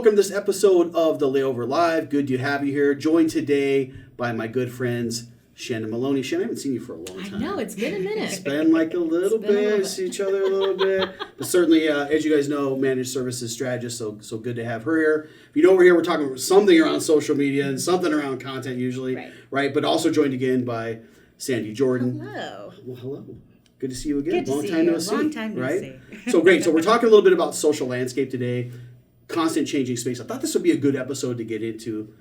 welcome to this episode of the Layover Live. Good to have you here. Joined today by my good friends, Shannon Maloney. Shannon, I haven't seen you for a long time. I know, it's been a minute. It's been like a little bit. See each other a little bit. But certainly, as you guys know, managed services strategist, so good to have her here. If you know we're here, we're talking about something around social media and something around content usually, right? But also joined again by Sandy Jordan. Hello. Well, hello. Good to see you again. Good to see you. Long time no see. So great. So we're talking a little bit about social landscape today, constant changing space. I thought this would be a good episode to get into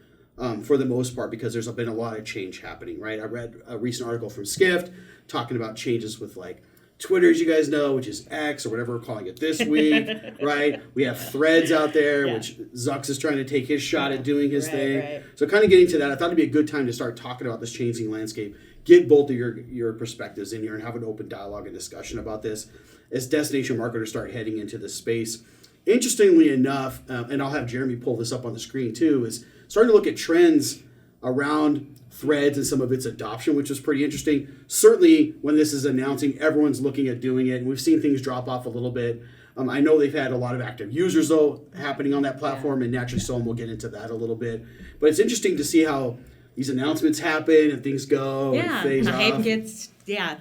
for the most part because there's been a lot of change happening, right? I read a recent article from Skift talking about changes with like Twitter, as you guys know, which is X or whatever we're calling it this week, right? We have Threads out there, which Zucks is trying to take his shot at doing his thing. Right. So kind of getting to that, I thought it'd be a good time to start talking about this changing landscape. Get both of your perspectives in here and have an open dialogue and discussion about this as destination marketers start heading into this space. Interestingly enough, and I'll have Jeremy pull this up on the screen too, is starting to look at trends around Threads and some of its adoption, which was pretty interesting. Certainly when this is announcing, everyone's looking at doing it, and we've seen things drop off a little bit. I know they've had a lot of active users, though, happening on that platform, and naturally so, and we'll get into that a little bit. But it's interesting to see how these announcements happen and things go and phase off. Hype gets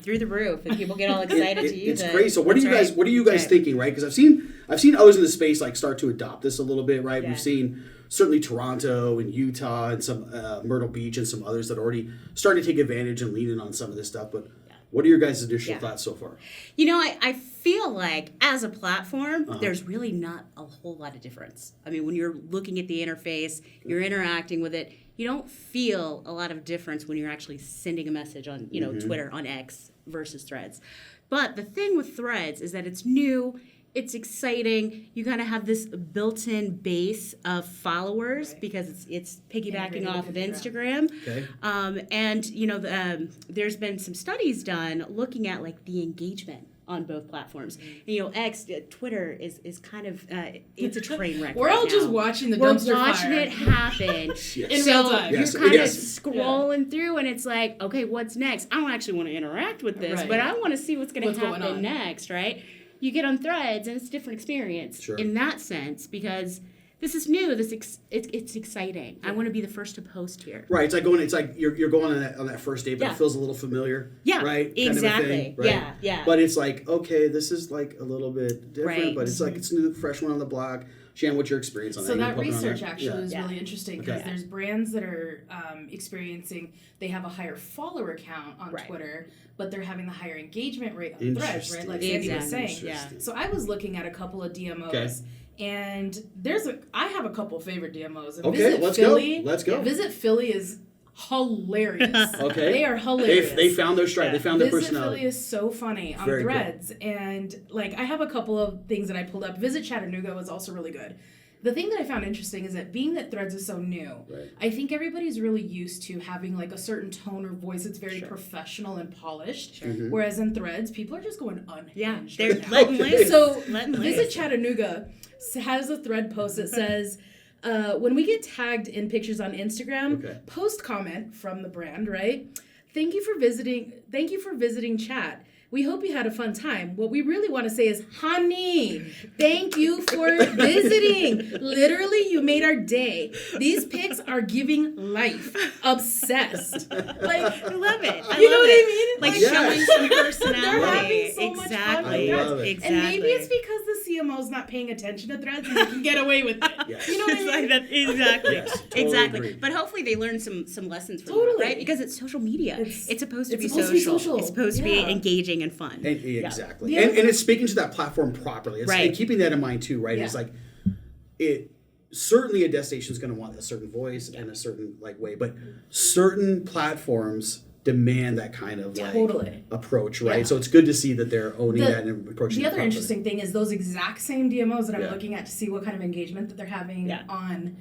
through the roof and people get all excited to use it. It's crazy. So what are you guys thinking, right? Because I've seen others in the space like start to adopt this a little bit, right? Yeah. We've seen certainly Toronto and Utah and some Myrtle Beach and some others that already started to take advantage and lean in on some of this stuff. But what are your guys' initial thoughts so far? You know, I feel like as a platform, there's really not a whole lot of difference. I mean, when you're looking at the interface, you're interacting with it, you don't feel a lot of difference when you're actually sending a message on, Twitter, on X versus Threads. But the thing with Threads is that it's new, it's exciting. You kind of have this built-in base of followers because it's piggybacking off of Instagram. Okay. And there's been some studies done looking at like the engagement on both platforms. And, X, Twitter is kind of, it's a train wreck. We're all just watching the dumpster fire. We're watching it happen. In real time. You're kind of scrolling through and it's like, okay, what's next? I don't actually want to interact with this, but I want to see what's going to happen next, right? You get on Threads and it's a different experience in that sense because this is new. It's exciting. I want to be the first to post here. Right. It's like you're going on that first date, but it feels a little familiar. Yeah. Right. Exactly. Kind of a thing, right? Yeah. But it's like, okay, this is like a little bit different, but it's like it's new, fresh one on the block. Shan, what's your experience on that? So that research actually is really interesting because there's brands that are experiencing, they have a higher follower count on Twitter, but they're having the higher engagement rate on Threads, right? Like Sandy was saying. Yeah. So I was looking at a couple of DMOs. And I have a couple favorite DMOs. And let's go. Visit Philly is hilarious. They are hilarious. They found their stride. They found their personality. Visit Philly is so funny on Threads. Cool. And like I have a couple of things that I pulled up. Visit Chattanooga was also really good. The thing that I found interesting is that being that Threads is so new, I think everybody's really used to having like a certain tone or voice that's very professional and polished. Whereas in Threads, people are just going unhinged. They're letting loose. So Visit Chattanooga has a thread post that says, when we get tagged in pictures on Instagram, post comment from the brand, right? Thank you for visiting chat. We hope you had a fun time. What we really want to say is, honey, thank you for visiting. Literally, you made our day. These pics are giving life. Obsessed. Like, I love it. You know what I mean? Like showing some personality. They're having so much fun with Threads. Exactly. And maybe it's because the CMO's not paying attention to Threads and they can get away with it. You know what I mean? Exactly. Exactly. Agree. But hopefully they learn some lessons from that, right? Because it's social media. It's supposed to be social. It's supposed to be engaging and fun. Exactly. And it's speaking to that platform properly. It's, and keeping that in mind too, right? It's like certainly a destination is going to want a certain voice and a certain way, but certain platforms demand that kind of approach, right? Yeah. So it's good to see that they're owning that and approaching it. The other interesting thing is those exact same DMOs that I'm looking at to see what kind of engagement that they're having on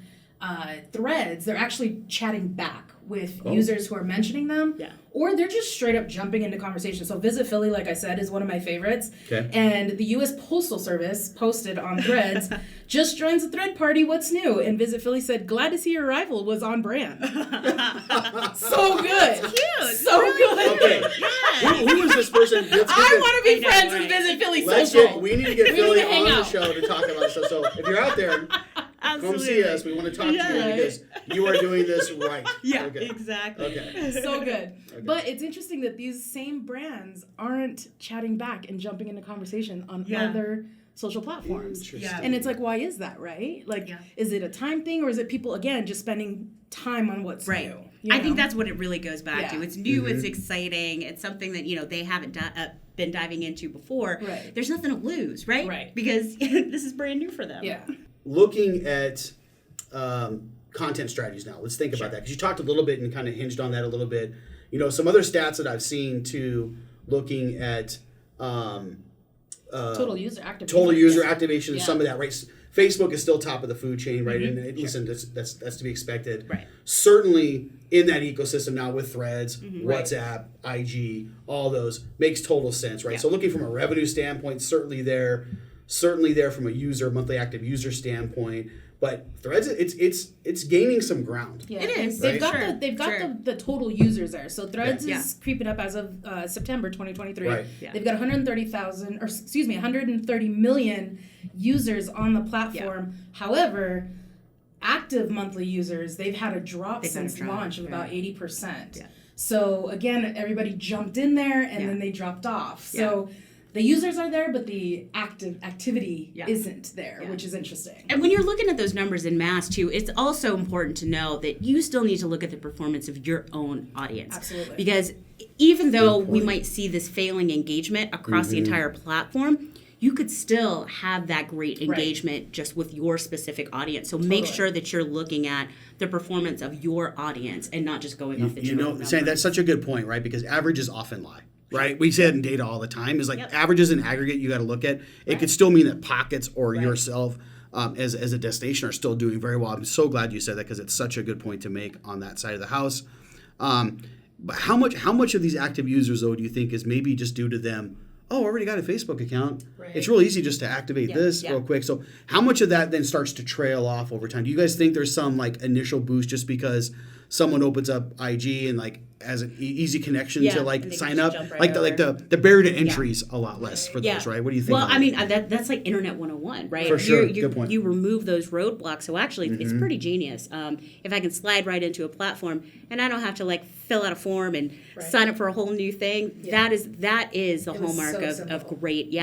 Threads, they're actually chatting back with users who are mentioning them, or they're just straight up jumping into conversation. So Visit Philly, like I said, is one of my favorites. And the U.S. Postal Service posted on Threads, just joins the thread party, what's new? And Visit Philly said, glad to see your arrival was on brand. So good. That's cute. So good. Okay. Who is this person? I want to be friends with Visit Philly Social. We need to get Philly on the show to talk about this. So if you're out there, come see us. We want to talk to you because you are doing this right. Yeah, exactly. Okay. So good. Okay. But it's interesting that these same brands aren't chatting back and jumping into conversation on other social platforms. And it's like, why is that, right? Like, is it a time thing, or is it people, again, just spending time on what's new? I think that's what it really goes back to. It's new, it's exciting, it's something that, they haven't been diving into before. Right. There's nothing to lose, right? Right. Because this is brand new for them. Yeah. Looking at content strategies now, let's think about that, because you talked a little bit and kind of hinged on that a little bit. Some other stats that I've seen too, looking at total user activation and some of that, right? Facebook is still top of the food chain, right? And listen, that's to be expected. Right. Certainly in that ecosystem now with Threads, WhatsApp, IG, all those makes total sense, right? So looking from a revenue standpoint, certainly there from a monthly active user standpoint. But Threads, it's gaining some ground. Yeah, it is. They've got the total users there. So Threads is creeping up as of September 2023. Right. Yeah. They've got 130 million users on the platform. Yeah. However, active monthly users, they've had a drop since launch of about 80%. Yeah. So again, everybody jumped in there and then they dropped off. So the users are there, but the activity isn't there, which is interesting. And when you're looking at those numbers in mass, too, it's also important to know that you still need to look at the performance of your own audience. Absolutely. Because even though we might see this failing engagement across the entire platform, you could still have that great engagement just with your specific audience. So make sure that you're looking at the performance of your audience and not just going off the general numbers. Sam, that's such a good point, right? Because averages often lie. Right, we say that in data all the time. Is like averages in aggregate you got to look at. It could still mean that pockets or yourself as a destination are still doing very well. I'm so glad you said that because it's such a good point to make on that side of the house. But how much of these active users though do you think is maybe just due to them? Oh, I already got a Facebook account. Right. It's real easy just to activate this real quick. So how much of that then starts to trail off over time? Do you guys think there's some like initial boost just because someone opens up IG and like as an easy connection to like sign up, like the barrier to entry is a lot less for those, right? What do you think? Well, I mean that's like Internet 101, right? For sure, good point. You remove those roadblocks, so actually it's pretty genius. If I can slide right into a platform and I don't have to like fill out a form and sign up for a whole new thing, that is the hallmark of great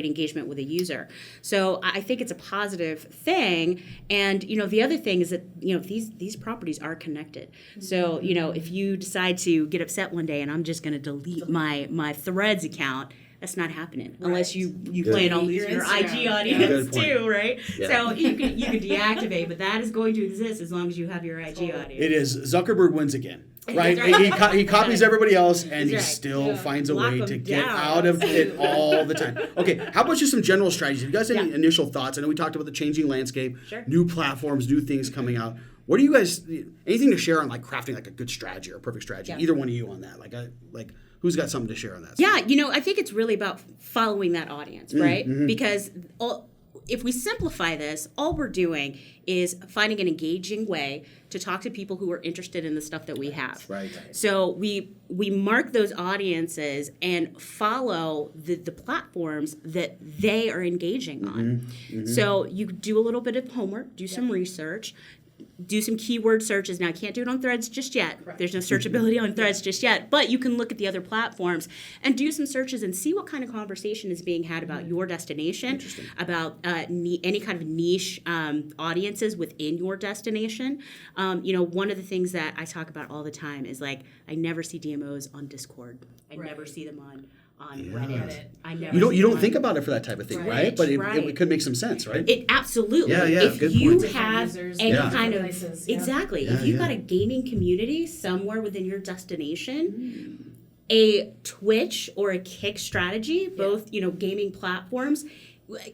engagement with a user. So I think it's a positive thing, and the other thing is that these properties are connected. So if you decide to get upset one day and I'm just going to delete my Threads account, that's not happening unless you plan on losing your IG audience too, right? Yeah. So you can deactivate, but that is going to exist as long as you have your IG audience. It is. Zuckerberg wins again. Right, he copies everybody else, and he still finds a way to get out of it all the time. Okay, how about just some general strategies? Have you guys any initial thoughts? I know we talked about the changing landscape, new platforms, new things coming out. What do you guys? Anything to share on like crafting like a good strategy or a perfect strategy? Yeah. Either one of you on that? Like who's got something to share on that? Yeah, I think it's really about following that audience, right? Because if we simplify this, all we're doing is finding an engaging way to talk to people who are interested in the stuff that we have. Right. So we mark those audiences and follow the platforms that they are engaging on. So you do a little bit of homework, do some research, do some keyword searches. Now, I can't do it on Threads just yet. Right. There's no searchability on Threads just yet. But you can look at the other platforms and do some searches and see what kind of conversation is being had about your destination, about any kind of niche audiences within your destination. One of the things that I talk about all the time is like, I never see DMOs on Discord. I never see them on Reddit. I never. You don't think about it for that type of thing, right? But it could make some sense, right? It absolutely. Yeah. If good you point. have any kind of exactly, if you've got a gaming community somewhere within your destination, a Twitch or a Kick strategy, both gaming platforms,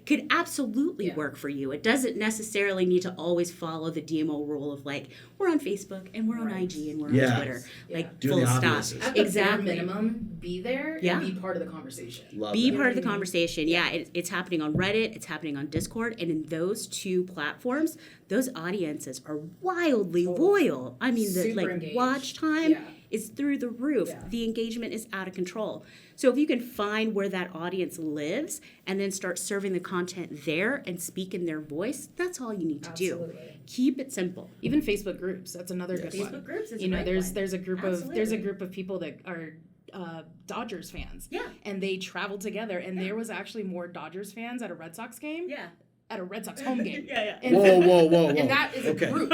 could absolutely work for you. It doesn't necessarily need to always follow the DMO rule of like we're on Facebook and we're on IG and we're on Twitter. Like do full stop. At the bare minimum, be there and be part of the conversation. Be part of the conversation. Yeah, it's happening on Reddit, it's happening on Discord, and in those two platforms, those audiences are wildly loyal. I mean, the like engaged. watch time is through the roof. Yeah. The engagement is out of control. So if you can find where that audience lives and then start serving the content there and speak in their voice, that's all you need to do. Keep it simple. Even Facebook groups, that's another good one. Facebook groups is you know, a there's one. there's a group Absolutely. of people that are Dodgers fans. Yeah. And they traveled together, and there was actually more Dodgers fans at a Red Sox game. Yeah. At a Red Sox home game. Yeah. And Whoa. And that is a group,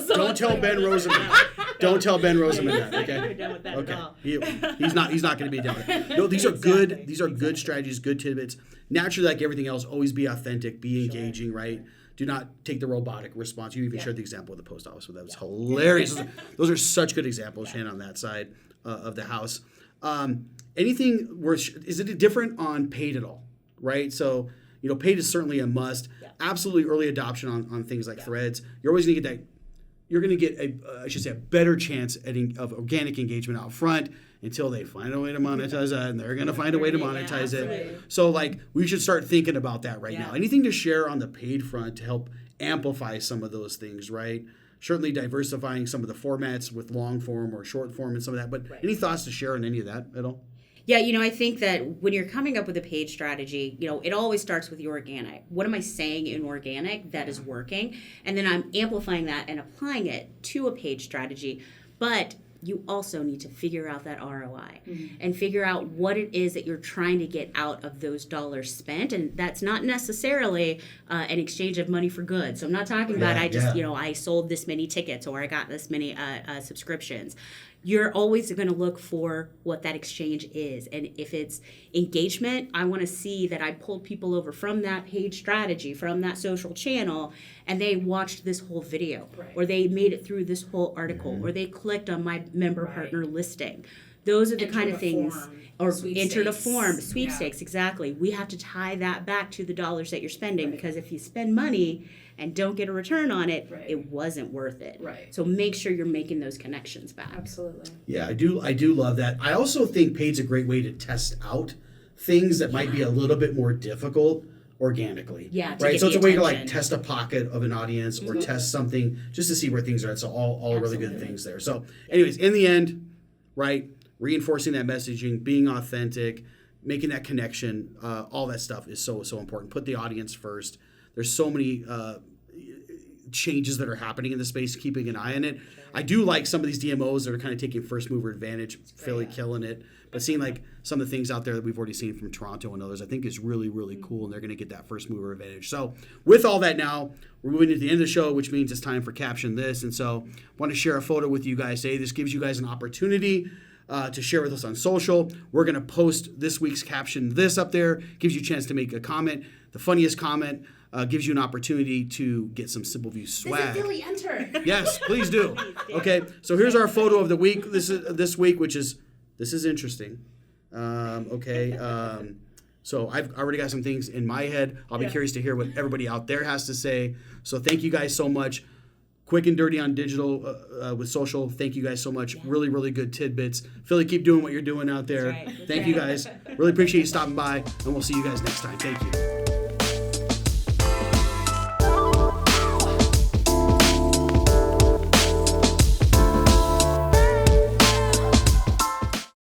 So Don't tell Ben Rosenman. Don't tell Ben Rosenman that. Okay. We're done with that Okay. at all. He's not going to be done with it. No, these are good. These are good strategies, good tidbits. Naturally, like everything else, always be authentic, be engaging, right? Do not take the robotic response. You even shared the example of the post office, that was hilarious. Those are such good examples, Shannon, on that side of the house. Anything is it different on paid at all, right? So, paid is certainly a must. Yeah. Absolutely early adoption on things like Threads. You're always going to get that. You're going to get a better chance of organic engagement out front until they find a way to monetize that, and they're going to find a way to monetize it. So, we should start thinking about that right now. Anything to share on the paid front to help amplify some of those things, right? Certainly diversifying some of the formats with long form or short form and some of that. But any thoughts to share on any of that at all? Yeah, I think that when you're coming up with a page strategy, it always starts with your organic. What am I saying in organic that is working? And then I'm amplifying that and applying it to a page strategy. But you also need to figure out that ROI and figure out what it is that you're trying to get out of those dollars spent. And that's not necessarily an exchange of money for goods. So I'm not talking about I sold this many tickets or I got this many subscriptions. You're always going to look for what that exchange is. And if it's engagement, I want to see that I pulled people over from that page strategy, from that social channel, and they watched this whole video, or they made it through this whole article, or they clicked on my member partner listing. Those are the kind of things. Or entered a form, sweepstakes, exactly. We have to tie that back to the dollars that you're spending, because if you spend money and don't get a return on it, it wasn't worth it. Right. So make sure you're making those connections back. Absolutely. Yeah, I do love that. I also think paid's a great way to test out things that might be a little bit more difficult organically. Yeah, right. So it's a way to test a pocket of an audience or test something just to see where things are at. So all really good things there. So anyways, in the end, right, reinforcing that messaging, being authentic, making that connection, all that stuff is so important. Put the audience first. There's so many changes that are happening in the space, keeping an eye on it. I do like some of these DMOs that are kind of taking first mover advantage, Philly killing it. But seeing some of the things out there that we've already seen from Toronto and others, I think is really, really cool, and they're going to get that first mover advantage. So with all that now, we're moving to the end of the show, which means it's time for Caption This. And so I want to share a photo with you guys today. This gives you guys an opportunity to share with us on social. We're going to post this week's Caption This up there. Gives you a chance to make a comment. The funniest comment gives you an opportunity to get some Simple View swag. Billy, enter. Yes, please do. Okay, so here's our photo of the week. This week, which is interesting. So I've already got some things in my head. I'll be curious to hear what everybody out there has to say. So thank you guys so much. Quick and dirty on digital with social. Thank you guys so much. Really, really good tidbits. Philly, keep doing what you're doing out there. That's right. Thank you guys. Really appreciate you stopping by, and we'll see you guys next time. Thank you.